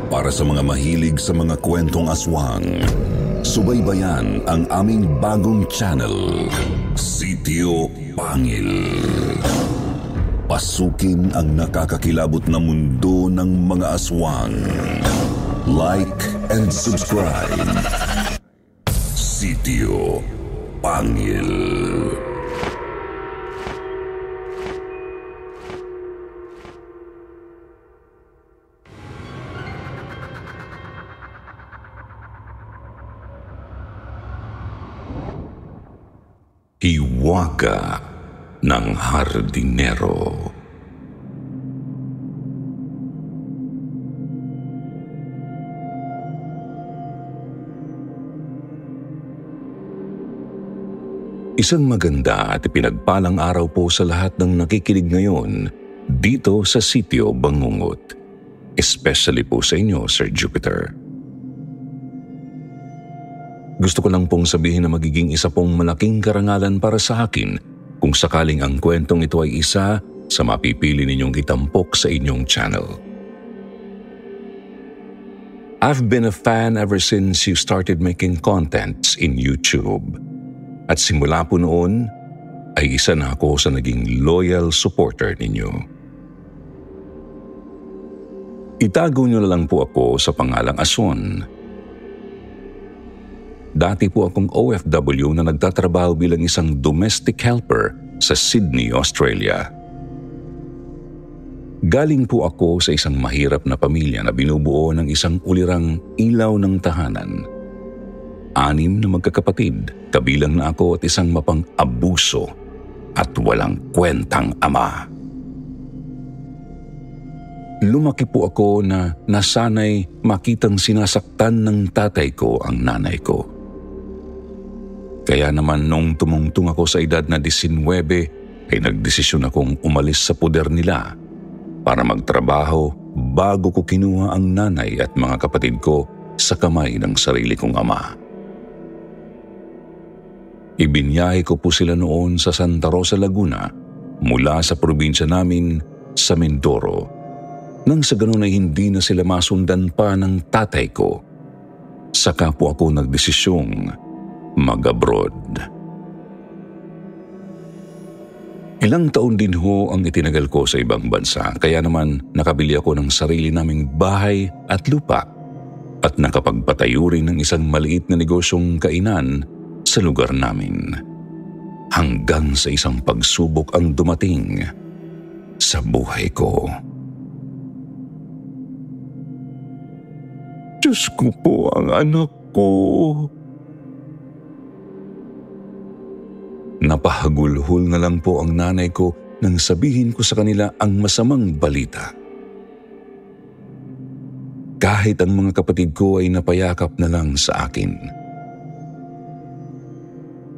Para sa mga mahilig sa mga kwentong aswang, subaybayan ang aming bagong channel, Sitio Pangil. Pasukin ang nakakakilabot na mundo ng mga aswang. Like and subscribe. Sitio Pangil. Hiwaga ng Hardinero. Isang maganda at pinagpalang araw po sa lahat ng nakikinig ngayon dito sa Sitio Bangungot. Especially po sa inyo, Sir Jupiter. Gusto ko lang pong sabihin na magiging isa pong malaking karangalan para sa akin kung sakaling ang kwentong ito ay isa sa mapipili ninyong itampok sa inyong channel. I've been a fan ever since you started making contents in YouTube. At simula po noon, ay isa na ako sa naging loyal supporter ninyo. Itago niyo na lang po ako sa pangalang Ason. Dati po akong OFW na nagtatrabaho bilang isang domestic helper sa Sydney, Australia. Galing po ako sa isang mahirap na pamilya na binubuo ng isang ulirang ilaw ng tahanan. 6 na magkakapatid, kabilang na ako at isang mapang-abuso at walang kwentang ama. Lumaki po ako na nasanay makitang sinasaktan ng tatay ko ang nanay ko. Kaya naman nung tumungtong ako sa edad na 19, ay nagdesisyon akong umalis sa puder nila para magtrabaho bago ko kinuha ang nanay at mga kapatid ko sa kamay ng sarili kong ama. Ibinyahe ko po sila noon sa Santa Rosa, Laguna mula sa probinsya namin sa Mindoro. Nang sa ganun ay hindi na sila masundan pa ng tatay ko. Saka po ako nagdesisyong mag-abroad. Ilang taon din ho ang itinagal ko sa ibang bansa, kaya naman nakabili ako ng sarili naming bahay at lupa at nakapagpatayo rin ng isang maliit na negosyong kainan sa lugar namin. Hanggang sa isang pagsubok ang dumating sa buhay ko. Diyos ko po, ang anak ko. Napahagulhol na lang po ang nanay ko nang sabihin ko sa kanila ang masamang balita. Kahit ang mga kapatid ko ay napayakap na lang sa akin.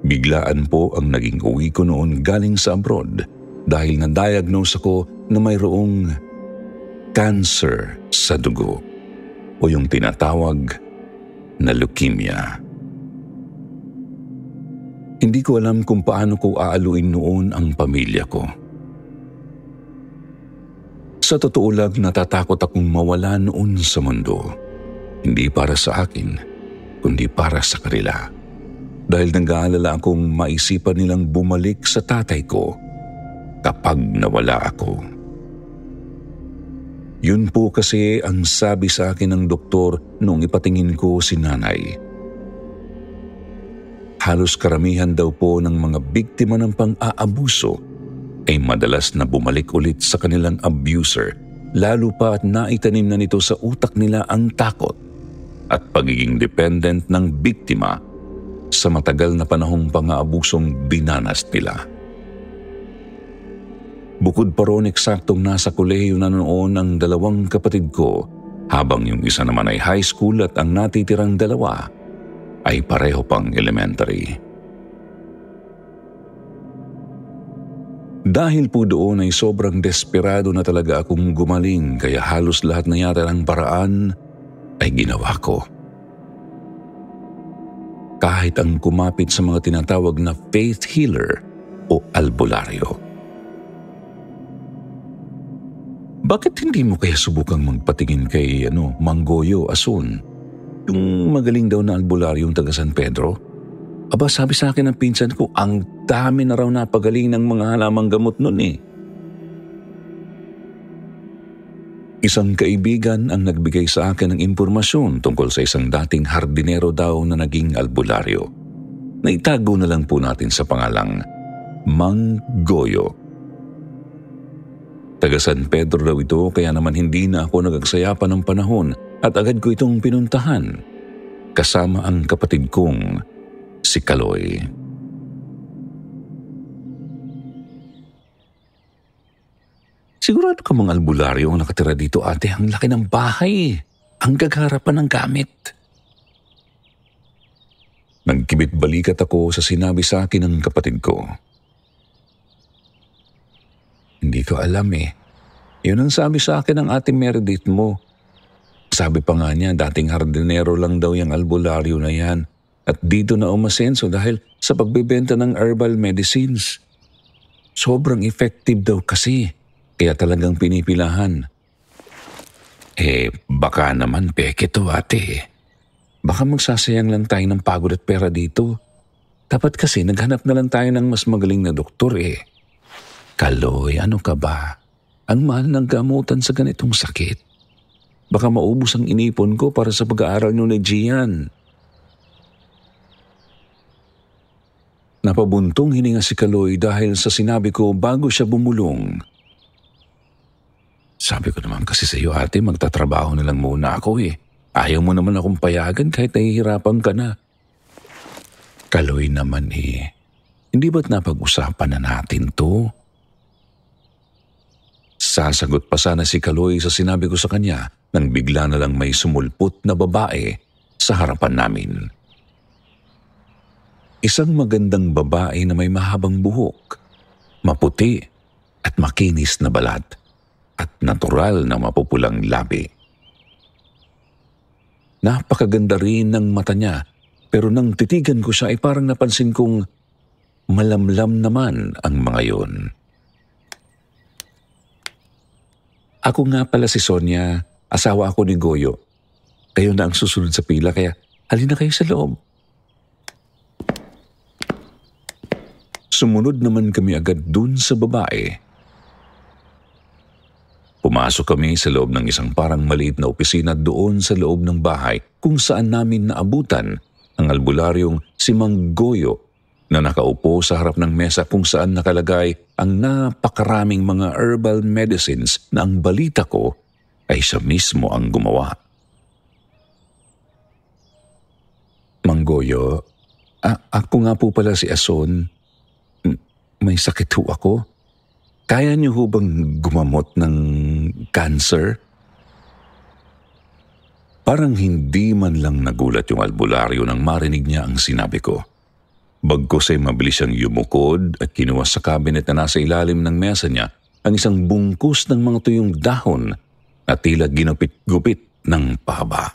Biglaan po ang naging uwi ko noon galing sa abroad dahil na-diagnose ako na mayroong cancer sa dugo o yung tinatawag na leukemia. Hindi ko alam kung paano ko aaluin noon ang pamilya ko. Sa totoo lang, natatakot akong mawala noon sa mundo. Hindi para sa akin, kundi para sa kanila. Dahil nag-aalala akong maisipan nilang bumalik sa tatay ko kapag nawala ako. Yun po kasi ang sabi sa akin ng doktor nung ipatingin ko si nanay. Halos karamihan daw po ng mga biktima ng pang-aabuso ay madalas na bumalik ulit sa kanilang abuser, lalo pa at naitanim na nito sa utak nila ang takot at pagiging dependent ng biktima sa matagal na panahong pang-aabusong dinanas nila. Bukod pa roon, eksaktong nasa kolehiyo na noon ang 2 kapatid ko, habang yung isa naman ay high school at ang natitirang 2 ay pareho pang elementary. Dahil po doon ay sobrang desperado na talaga akong gumaling, kaya halos lahat na yata ng paraan ay ginawa ko. Kahit ang kumapit sa mga tinatawag na faith healer o albularyo. bakit hindi mo kaya subukang magpatingin kay Manggoyo Asun? Yung magaling daw na albularyong taga San Pedro? Aba, sabi sa akin ng pinsan ko, ang dami na raw napagaling ng mga halamang gamot nun eh. Isang kaibigan ang nagbigay sa akin ng impormasyon tungkol sa isang dating hardinero daw na naging albularyo. Naitago na lang po natin sa pangalang Manggoyo. Taga San Pedro daw ito, kaya naman hindi na ako nagagsaya pa ng panahon at agad ko itong pinuntahan kasama ang kapatid kong si Kaloy. Sigurado ka mga albularyo ang nakatira dito, ate. Ang laki ng bahay. Ang gagarapan ng gamit. Nagkibit balikat ako sa sinabi sa akin ng kapatid ko. Hindi ko alam eh. Yun ang sabi sa akin ng ate Meredith mo. Sabi pa nga niya, dating hardinero lang daw yung albularyo na yan. At dito na umasenso dahil sa pagbebenta ng herbal medicines. Sobrang effective daw kasi. Kaya talagang pinipilahan. Baka naman peke to, ate. Baka magsasayang lang tayo ng pagod at pera dito. Dapat kasi naghanap na lang tayo ng mas magaling na doktor eh. Kaloy, ano ka ba? Ang mahal ng gamutan sa ganitong sakit. Baka maubos ang inipon ko para sa pag-aaral ni Gian. Napabuntong hininga si Kaloy dahil sa sinabi ko bago siya bumulong. Sabi ko naman kasi sa iyo, ate, magtatrabaho na lang muna ako eh. Ayaw mo naman akong payagan kahit nahihirapan ka na. Kaloy naman eh. Hindi ba't napag-usapan na natin to? Sasagot pa sana si Kaloy sa sinabi ko sa kanya nang bigla na lang may sumulpot na babae sa harapan namin. Isang magandang babae na may mahabang buhok, maputi at makinis na balat. At natural na mapupulang labi. Napakaganda rin ng mata niya, pero nang titigan ko siya ay parang napansin kong malamlam naman ang mga yon. Ako nga pala si Sonia, asawa ako ni Goyo. Kayo na ang susunod sa pila kaya halina kayo sa loob. Sumunod naman kami agad dun sa babae. Pumasok kami sa loob ng isang parang maliit na opisina doon sa loob ng bahay kung saan namin naabutan ang albularyong si Manggoyo na nakaupo sa harap ng mesa kung saan nakalagay ang napakaraming mga herbal medicines na ang balita ko ay siya mismo ang gumawa. Manggoyo, ako nga po pala si Ason. May sakit ho ako. Kaya niyo ho bang gumamot ng cancer? Parang hindi man lang nagulat yung albularyo nang marinig niya ang sinabi ko. Bagkus ay mabilis siyang yumukod at kinuha sa cabinet na nasa ilalim ng mesa niya ang isang bungkus ng mga tuyong dahon na tila ginupit-gupit ng pahaba.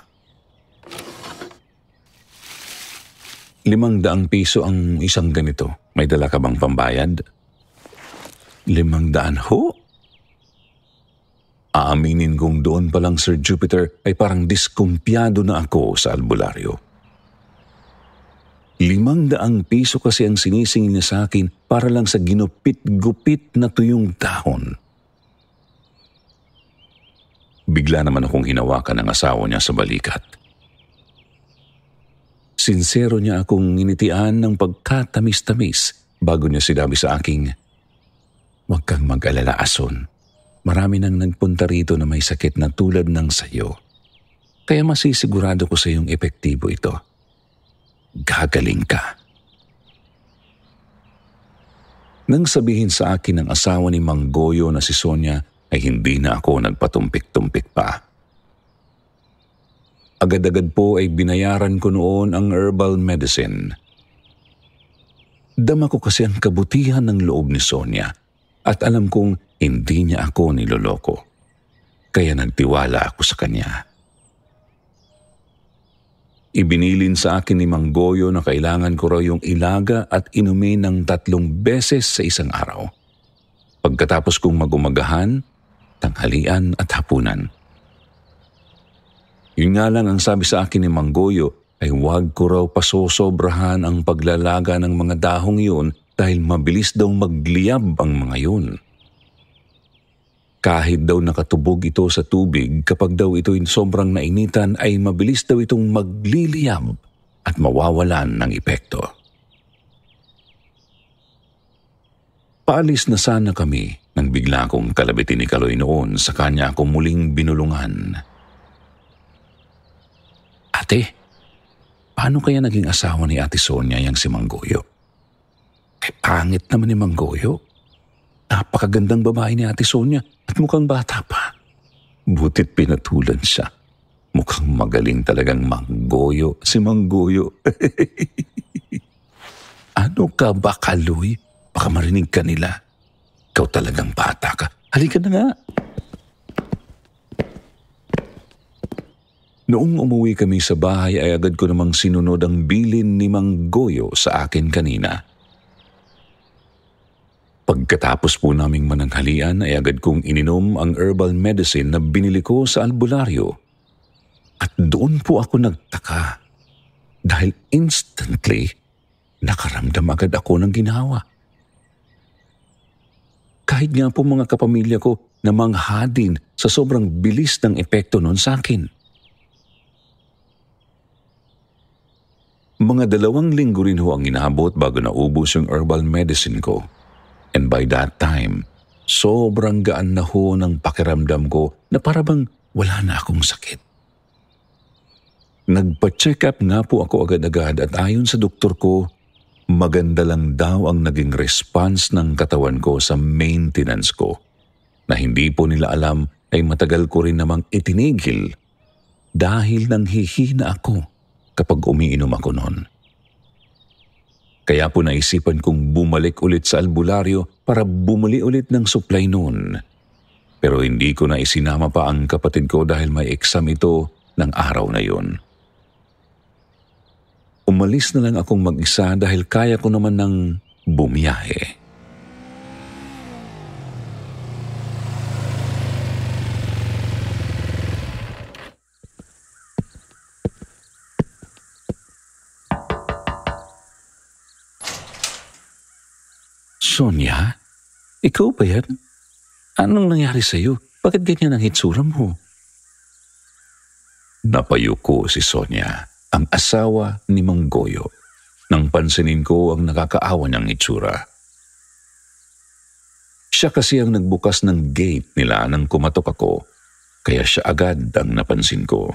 500 piso ang isang ganito. May dala ka bang pambayad? 500 ho? Aaminin kong doon pa lang, Sir Jupiter, ay parang diskumpiyado na ako sa albularyo. 500 piso kasi ang sinisingil niya sa akin para lang sa ginupit-gupit na tuyong dahon. Bigla naman akong hinawakan ng asawa niya sa balikat. Sinsero niya akong nginitian ng pagkatamis-tamis bago niya sinabi sa aking, "Huwag kang mag-alala, Ason. Marami nang nagpunta rito na may sakit na tulad ng sayo. Kaya masisigurado ko sa iyong epektibo ito. Gagaling ka." Nang sabihin sa akin ng asawa ni Manggoyo na si Sonia ay hindi na ako nagpatumpik-tumpik pa. Agad-agad po ay binayaran ko noon ang herbal medicine. Dama ko kasi ang kabutihan ng loob ni Sonia at alam kong hindi niya ako niloloko. Kaya nagtiwala ako sa kanya. Ibinilin sa akin ni Manggoyo na kailangan ko raw yung ilaga at inumin ng 3 beses sa isang araw. Pagkatapos kong magumagahan, tanghalian at hapunan. Yun nga lang ang sabi sa akin ni Mang Goyo ay huwag ko raw pasosobrahan ang paglalaga ng mga dahong yun dahil mabilis daw magliyab ang mga yun. Kahit daw nakatubog ito sa tubig, kapag daw ito'y sobrang nainitan ay mabilis daw itong magliliyab at mawawalan ng epekto. Paalis na sana kami nang bigla kong kalabitin ni Kaloy noon sa kanya ako muling binulungan. Ate, paano kaya naging asawa ni Ate Sonia yang si Mang Goyo? Pangit naman ni Mang Goyo. Napakagandang babae ni Ate Sonia at mukhang bata pa. Butit pinatulan siya. Mukhang magaling talagang manggoyo si Mang Goyo. Ano ka ba, Kaloy? Baka marinig ka nila. Ikaw talagang bata ka. Halika na nga. Noong umuwi kami sa bahay ay agad ko namang sinunod ang bilin ni Mang Goyo sa akin kanina. Pagkatapos po naming mananghalian ay agad kong ininom ang herbal medicine na binili ko sa albularyo. At doon po ako nagtaka dahil instantly nakaramdam agad ako ng ginhawa. Kahit nga po mga kapamilya ko na mangha din sa sobrang bilis ng epekto noon sa akin. Mga 2 linggo rin ho ang inabot bago naubos yung herbal medicine ko. And by that time, sobrang gaan na ho ng pakiramdam ko na parabang wala na akong sakit. Nagpa-check up nga po ako agad-agad at ayon sa doktor ko, maganda lang daw ang naging response ng katawan ko sa maintenance ko na hindi po nila alam ay matagal ko rin namang itinigil dahil nanghihina ako kapag umiinom ako noon. Kaya po naisipan kong bumalik ulit sa albularyo para bumili ulit ng supply noon. Pero hindi ko na isinama pa ang kapatid ko dahil may exam ito ng araw na yun. Umalis na lang akong mag-isa dahil kaya ko naman ng bumiyahe. Sonia? Ikaw ba yan? Anong nangyari sa'yo? Bakit ganyan ang hitsura mo? Napayo ko si Sonia, ang asawa ni Mang Goyo, nang pansinin ko ang nakakaawa niyang itsura. Siya kasi ang nagbukas ng gate nila nang kumatok ako, kaya siya agad ang napansin ko.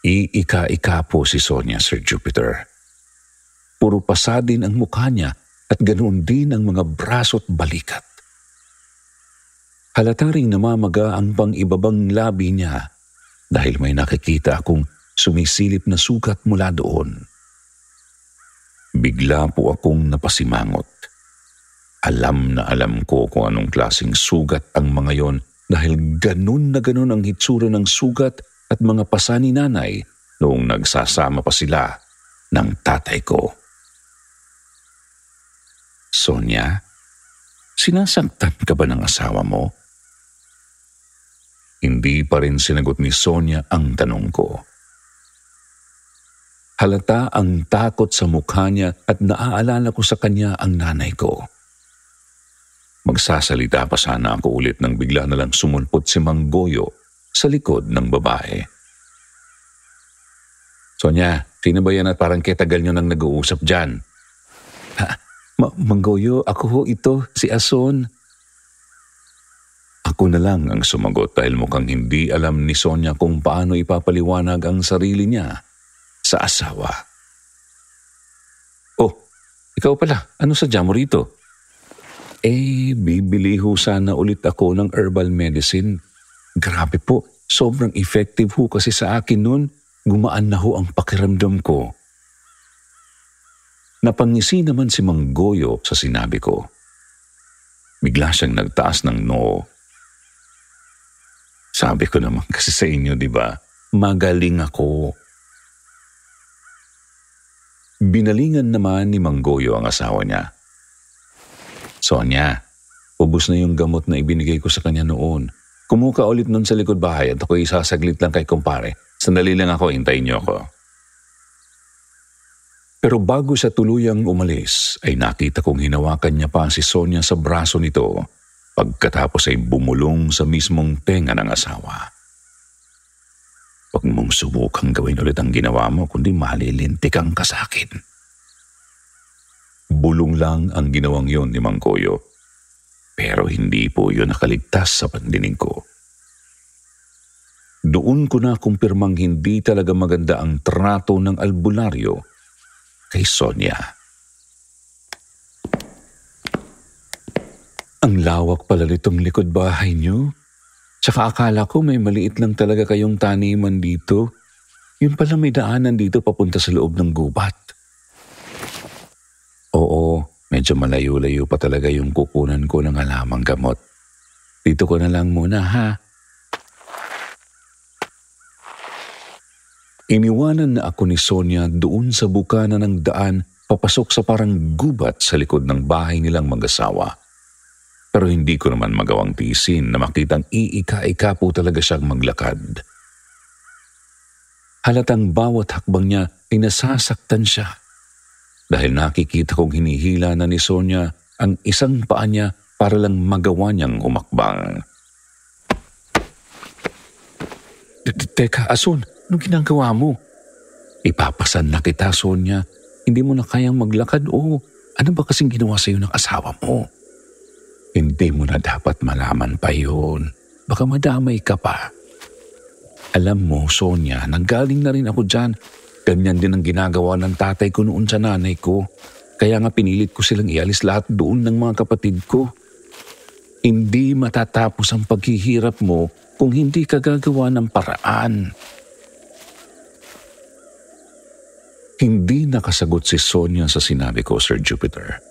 Iika-ika po si Sonia, Sir Jupiter. Puro pasadin ang mukha niya at ganoon din ang mga braso at balikat. Halata ring namamaga ang pang-ibabang labi niya dahil may nakikita akong sumisilip na sugat mula doon. Bigla po akong napasimangot. Alam na alam ko kung anong klaseng sugat ang mga yon dahil ganun na ganun ang hitsura ng sugat at mga pasa ni nanay noong nagsasama pa sila ng tatay ko. Sonia, sinasaktan ka ba ng asawa mo? Hindi pa rin sinagot ni Sonia ang tanong ko. Halata ang takot sa mukha niya at naaalala ko sa kanya ang nanay ko. Magsasalita pa sana ako ulit nang bigla na lang sumulpot si Mang Goyo sa likod ng babae. Sonia, sino ba yan at parang ketagal nyo nang nag-uusap dyan? Mang Goyo, ako ho ito, si Ason. Ako na lang ang sumagot dahil mukhang hindi alam ni Sonia kung paano ipapaliwanag ang sarili niya sa asawa. Oh, ikaw pala, ano sadya mo rito? Bibili ho sana ulit ako ng herbal medicine. Grabe po, sobrang effective ho kasi sa akin noon. Gumaan na ho ang pakiramdam ko. Napangisi naman si Mang Goyo sa sinabi ko. Bigla siyang nagtaas ng noo. Sabi ko naman kasi sa inyo, di ba? Magaling ako. Binalingan naman ni Mang Goyo ang asawa niya. Sonia, Ubus na yung gamot na ibinigay ko sa kanya noon. Kumuha ulit nun sa likod bahay at ako'y sasaglit lang kay kumpare. Sandali lang ako, hintayin niyo ako. Pero bago siya tuluyang umalis, ay nakita kong hinawakan niya pa si Sonia sa braso nito pagkatapos ay bumulong sa mismong tenga ng asawa. Huwag mong subukang gawin ulit ang ginawa mo kundi malilintikan ka sa akin. Bulong lang ang ginawang yon ni Mang Goyo. Pero hindi po yun nakaligtas sa pandinig ko. Doon ko na kumpirmang hindi talaga maganda ang trato ng albularyo kay Sonia. Ang lawak pala nitong likod bahay niyo. Tsaka akala ko may maliit lang talaga kayong taniman dito. Yun pala may daanan dito papunta sa loob ng gubat. Oo, medyo malayo-layo pa talaga yung kukunan ko ng halamang gamot. Dito ko na lang muna ha. Iniwanan na ako ni Sonia doon sa bukana ng daan papasok sa parang gubat sa likod ng bahay nilang mag-asawa. Pero hindi ko naman magawang tiisin na makitang iika-ika po talaga siyang maglakad. Halatang bawat hakbang niya ay nasasaktan siya dahil nakikita kong hinihila na ni Sonia ang isang paa niya para lang magawa niyang umakbang. Teka, Asun, anong ginagawa mo? Ipapasan na kita, Sonia. Hindi mo na kayang maglakad o ano ba kasing ginawa sa'yo ng asawa mo? Hindi mo na dapat malaman pa yun. Baka madamay ka pa. Alam mo, Sonia, nanggaling na rin ako dyan. Ganyan din ang ginagawa ng tatay ko noon sa nanay ko. Kaya nga pinilit ko silang ialis lahat doon ng mga kapatid ko. Hindi matatapos ang paghihirap mo kung hindi ka gagawa ng paraan. Hindi nakasagot si Sonia sa sinabi ko, Sir Jupiter.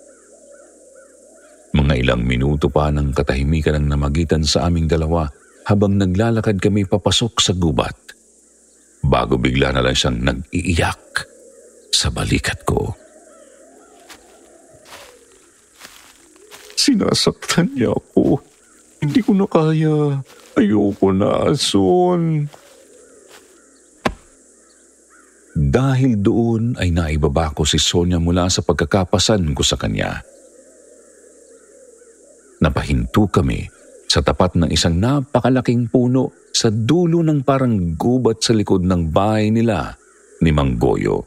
Mga ilang minuto pa ng katahimikan ang namagitan sa aming dalawa habang naglalakad kami papasok sa gubat. Bago bigla na lang siyang nag-iiyak sa balikat ko. Sinasaktan niya ako. Hindi ko na kaya. Ayoko na, Asun. Dahil doon ay naibaba ko si Sonia mula sa pagkakapasan ko sa kanya. Napahinto kami sa tapat ng isang napakalaking puno sa dulo ng parang gubat sa likod ng bahay nila ni Mang Goyo.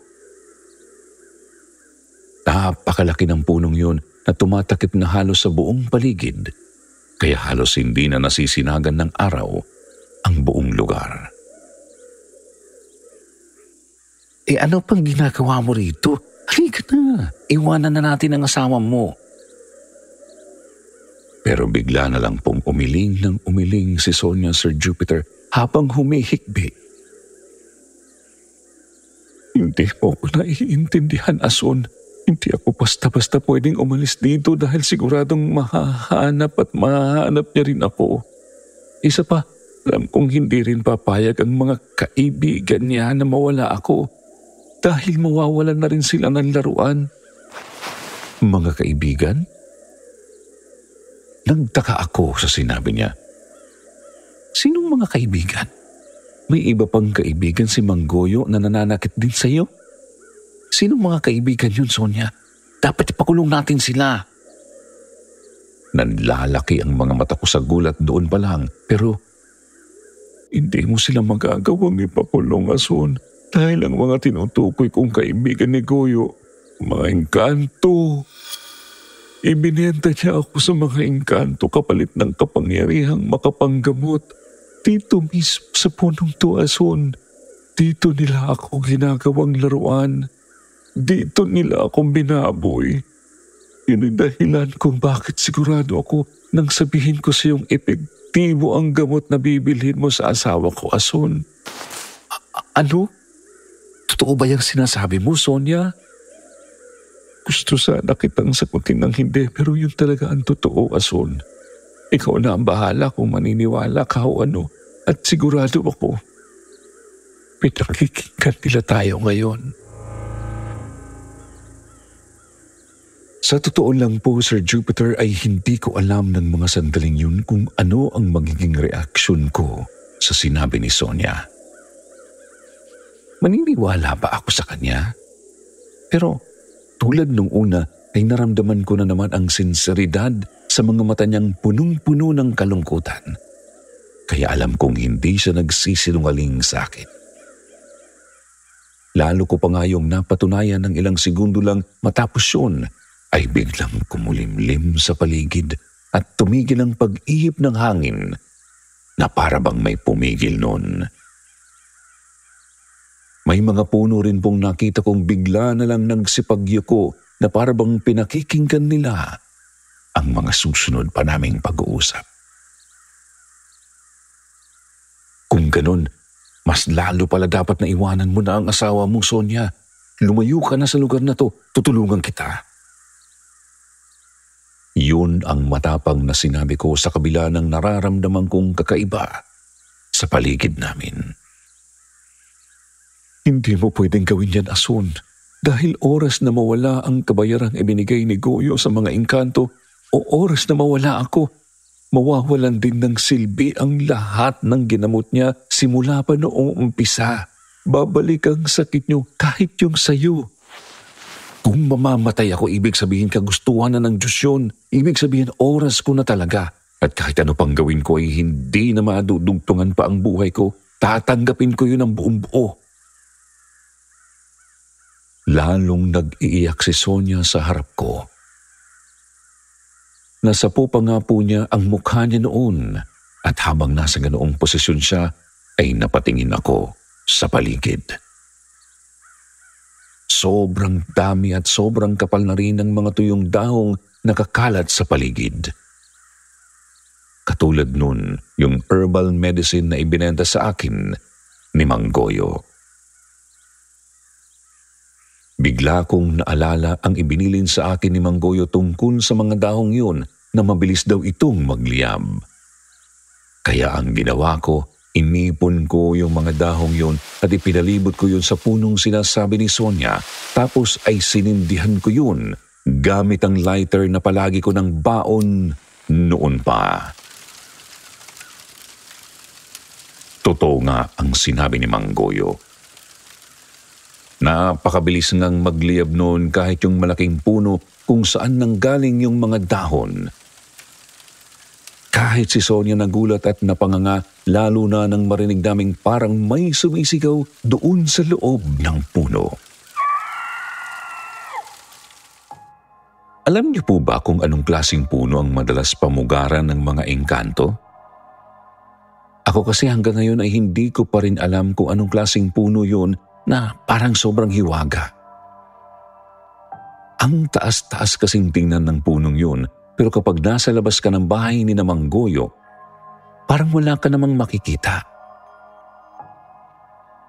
Napakalaki ng punong yun na tumatakip na halos sa buong paligid, kaya halos hindi na nasisinagan ng araw ang buong lugar. Ano pang ginagawa mo rito? Halika na, iwanan na natin ang asawa mo. Pero bigla na lang pong umiling ng umiling si Sonia, Sir Jupiter, habang humihikbi. Hindi po ako naiintindihan, Asun. Hindi ako basta-basta pwedeng umalis dito dahil siguradong mahahanap at mahahanap niya rin ako. Isa pa, alam kong hindi rin papayag ang mga kaibigan niya na mawala ako dahil mawawalan na rin sila ng laruan. Mga kaibigan? Nagtaka ako sa sinabi niya. Sinong mga kaibigan? May iba pang kaibigan si Mang Goyo na nananakit din sa iyo? Sinong mga kaibigan yun, Sonia? Dapat ipakulong natin sila. Nanlalaki ang mga mata ko sa gulat doon pa lang, pero hindi mo sila magagawang ipakulong, Asun, dahil ang mga tinutukoy kong kaibigan ni Goyo, mga engkanto. Ibinenta niya ako sa mga engkanto kapalit ng kapangyarihang makapanggamot. Dito mismo sa punong to, Asun. Dito nila ako ginagawang laruan. Dito nila akong binaboy. Yun ang dahilan kung bakit sigurado ako nang sabihin ko sa iyong epektibo ang gamot na bibilhin mo sa asawa ko, Asun. Ano? Totoo ba yung sinasabi mo, Sonia? Gusto sana kitang sagutin ng hindi, pero yun talaga ang totoo, Asun. Ikaw na ang bahala kung maniniwala ka o ano, at sigurado ako, pinakikinggan nila tayo ngayon. Sa totoo lang po, Sir Jupiter, ay hindi ko alam ng mga sandaling yun kung ano ang magiging reaksyon ko sa sinabi ni Sonia. Maniniwala ba ako sa kanya? Pero tulad nung una ay naramdaman ko na naman ang sinseridad sa mga mata niyang punong-puno ng kalungkutan. Kaya alam kong hindi siya nagsisinungaling sa akin. Lalo ko pa nga yung napatunayan ng ilang segundo lang matapos yun ay biglang kumulimlim sa paligid at tumigil ang pag-ihip ng hangin na para bang may pumigil noon. May mga puno rin pong nakita kong bigla na lang nagsipagyuko na para bang pinakikinggan nila ang mga susunod pa naming pag-uusap. Kung ganun, mas lalo pala dapat na iwanan mo na ang asawa mo, Sonia. Lumayo ka na sa lugar na to, tutulungan kita. Yun ang matapang na sinabi ko sa kabila ng nararamdaman kong kakaiba sa paligid namin. Hindi mo pwedeng gawin yan, Asun. Dahil oras na mawala ang kabayarang ibinigay ni Goyo sa mga engkanto o oras na mawala ako, mawawalan din ng silbi ang lahat ng ginamot niya simula pa noong umpisa. Babalik ang sakit niyo kahit yung sayo. Kung mamamatay ako, ibig sabihin kagustuhan na ng Diyos yun. Ibig sabihin oras ko na talaga. At kahit ano pang gawin ko ay hindi na madudugtungan pa ang buhay ko. Tatanggapin ko yun ng buong buo. Lalong nag-iiyak si Sonia sa harap ko. Nasapo pa nga po niya ang mukha niya noon at habang nasa ganoong posisyon siya ay napatingin ako sa paligid. Sobrang dami at sobrang kapal na rin ng mga tuyong dahong nakakalat sa paligid. Katulad nun, yung herbal medicine na ibinenta sa akin ni Mang Goyo. Bigla kong naalala ang ibinilin sa akin ni Mang Goyo tungkol sa mga dahong yun na mabilis daw itong magliyab. Kaya ang ginawa ko, inipon ko yung mga dahong yun at ipinalibot ko yun sa punong sinasabi ni Sonia. Tapos ay sinindihan ko yun gamit ang lighter na palagi ko ng baon noon pa. Totoo nga ang sinabi ni Mang Goyo. Napakabilis ngang magliyab noon kahit yung malaking puno kung saan nanggaling yung mga dahon. Kahit si Sonia nagulat at napanganga, lalo na nang marinig naming parang may sumisigaw doon sa loob ng puno. Alam niyo po ba kung anong klaseng puno ang madalas pamugaran ng mga engkanto? Ako kasi hanggang ngayon ay hindi ko pa rin alam kung anong klaseng puno yun na parang sobrang hiwaga. Ang taas-taas kasing tingnan ng punong yun. Pero kapag nasa labas ka ng bahay ni Mang Goyo, parang wala ka namang makikita.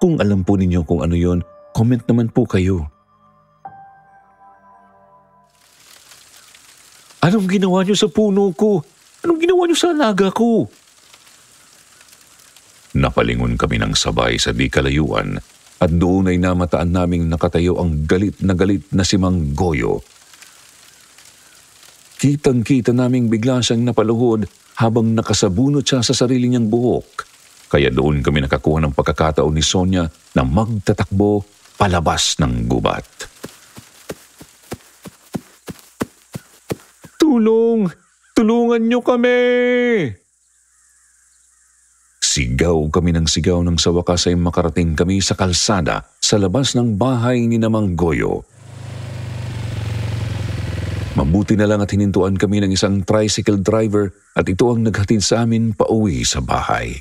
Kung alam po ninyo kung ano yon, comment naman po kayo. Anong ginawa niyo sa puno ko? Anong ginawa niyo sa alaga ko? Napalingon kami ng sabay sa di kalayuan at doon ay namataan naming nakatayo ang galit na si Mang Goyo. Kitang-kita naming bigla siyang napaluhod habang nakasabunot siya sa sarili niyang buhok. Kaya doon kami nakakuha ng pagkakataon ni Sonia na magtatakbo palabas ng gubat. Tulong! Tulungan niyo kami! Sigaw kami ng sigaw nang sa wakas ay makarating kami sa kalsada sa labas ng bahay ni Mang Goyo. Mabuti na lang at hinintuan kami ng isang tricycle driver at ito ang naghatid sa amin pauwi sa bahay.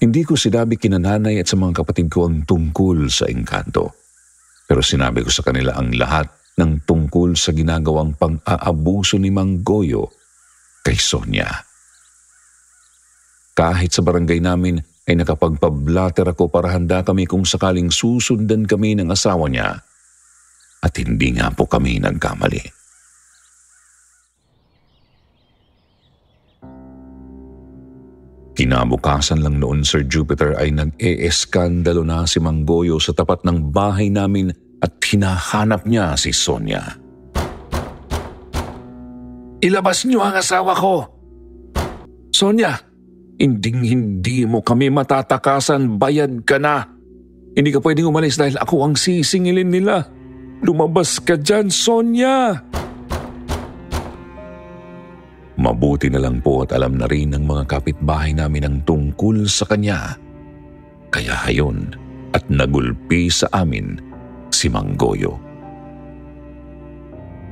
Hindi ko sinabi kina nanay at sa mga kapatid ko ang tungkol sa engkanto. Pero sinabi ko sa kanila ang lahat ng tungkol sa ginagawang pang-aabuso ni Mang Goyo kay Sonia. Kahit sa barangay namin ay nakapagpablatter ako para handa kami kung sakaling susundan kami ng asawa niya. At hindi nga po kami nagkamali. Kinabukasan lang noon, Sir Jupiter, ay nag-e-eskandalo na si Mang Goyo sa tapat ng bahay namin at hinahanap niya si Sonia. "Ilabas niyo ang asawa ko! Sonia, hindi mo kami matatakasan, bayad ka na! Hindi ka pwedeng umalis dahil ako ang sisingilin nila! Lumabas ka dyan, Sonia!" Mabuti na lang po at alam na rin ng mga kapitbahay namin ang tungkol sa kanya. Kaya hayon at nagulpi sa amin si Mang Goyo.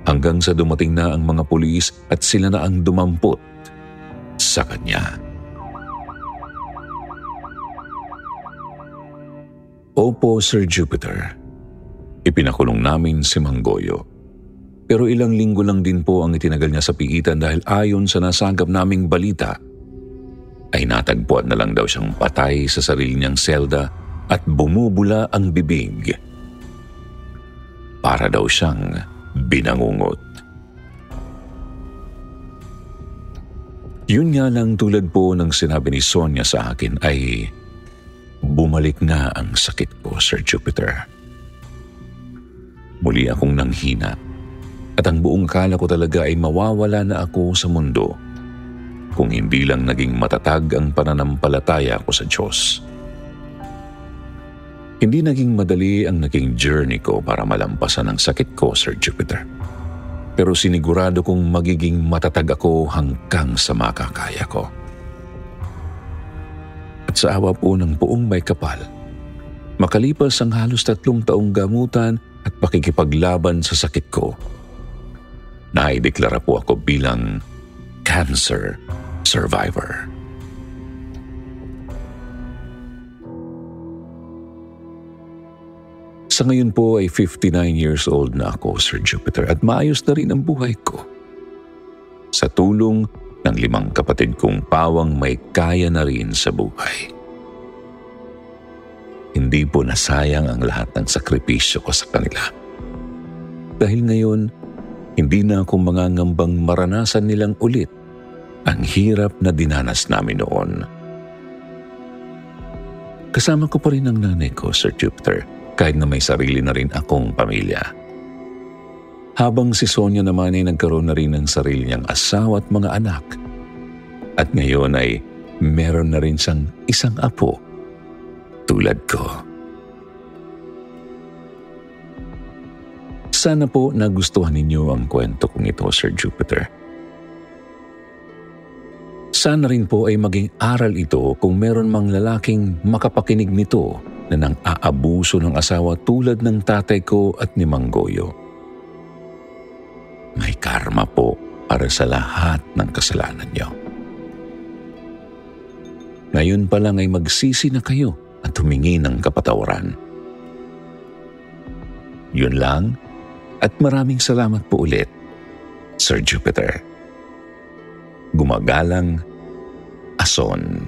Hanggang sa dumating na ang mga pulis at sila na ang dumampot sa kanya. Opo, Sir Jupiter. Ipinakulong namin si Mang Goyo. Pero ilang linggo lang din po ang itinagal niya sa pigitan dahil ayon sa nasagap naming balita, ay natagpuan na lang daw siyang patay sa sarili niyang selda at bumubula ang bibig. Para daw siyang binangungot. Yun nga lang, tulad po ng sinabi ni Sonia sa akin, ay bumalik na ang sakit ko, Sir Jupiter. Muli akong nanghina at ang buong kala ko talaga ay mawawala na ako sa mundo kung hindi lang naging matatag ang pananampalataya ko sa Diyos. Hindi naging madali ang naging journey ko para malampasan ang sakit ko, Sir Jupiter. Pero sinigurado kong magiging matatag ako hanggang sa makakaya ko. At sa awa po ng Poong May Kapal, makalipas ang halos 3 taong gamutan at pakikipaglaban sa sakit ko, naideklara po ako bilang cancer survivor. Sa ngayon po ay 59 years old na ako, Sir Jupiter, at maayos na rin ang buhay ko. Sa tulong ng 5 kapatid kong pawang may kaya na rin sa buhay. Hindi po nasayang ang lahat ng sakripisyo ko sa kanila. Dahil ngayon, hindi na ako mangangambang maranasan nilang ulit ang hirap na dinanas namin noon. Kasama ko pa rin ang nanay ko, Sir Jupiter, kahit na may sarili na rin akong pamilya. Habang si Sonia naman ay nagkaroon na rin ng sarili niyang asawa at mga anak. At ngayon ay meron na rin siyang isang apo, tulad ko. Sana po nagustuhan ninyo ang kwento kong ito, Sir Jupiter. Sana rin po ay maging aral ito kung meron mang lalaking makapakinig nito na nang aabuso ng asawa tulad ng tatay ko at ni Mang Goyo. May karma po para sa lahat ng kasalanan niyo. Ngayon pa lang ay magsisi na kayo at humingi ng kapatawaran. Yun lang. At maraming salamat po ulit, Sir Jupiter. Gumagalang, Ason.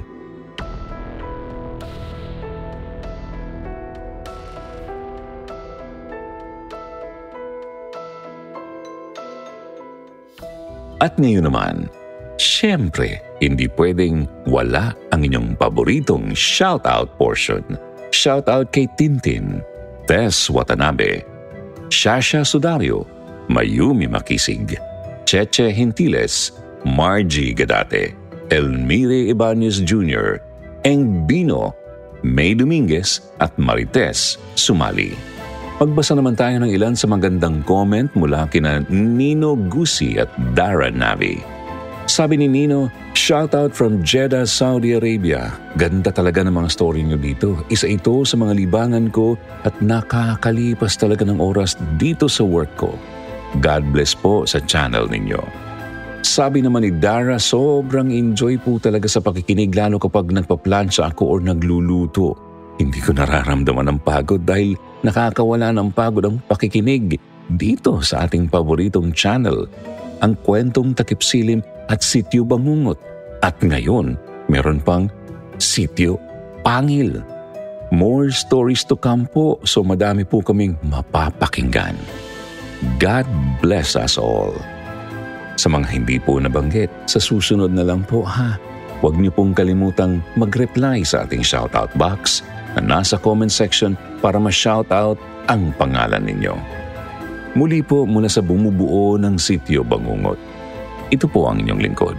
At ngayon naman, syempre, hindi pwedeng wala ang inyong paboritong shoutout portion. Shoutout kay Tintin, Tess Watanabe, Shasha Sudario, Mayumi Makisig, Cheche Hintiles, Margie Gadate, Elmire Ibanez Jr., Eng Bino, May Dominguez at Marites Sumali. Magbasa naman tayo ng ilan sa magandang comment mula kina Nino Gusi at Dara Navi. Sabi ni Nino, shoutout from Jeddah, Saudi Arabia. Ganda talaga ng mga story niyo dito. Isa ito sa mga libangan ko at nakakalipas talaga ng oras dito sa work ko. God bless po sa channel ninyo. Sabi naman ni Dara, sobrang enjoy po talaga sa pakikinig lalo kapag nagpa-plancha ako or nagluluto. Hindi ko nararamdaman ang pagod dahil nakakawala ng pagod ang pakikinig dito sa ating paboritong channel, ang Kwentong Takip Silim at Sityo Bangungot. At ngayon, meron pang Sityo Pangil. More stories to come po, so madami po kaming mapapakinggan. God bless us all. Sa mga hindi po nabanggit, sa susunod na lang po ha. Huwag niyo pong kalimutang mag-reply sa ating shoutout box na nasa comment section para ma-shoutout ang pangalan ninyo. Muli po mula sa bumubuo ng Sitio Bangungot. Ito po ang inyong lingkod,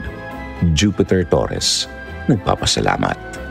Jupiter Torres. Nagpapasalamat.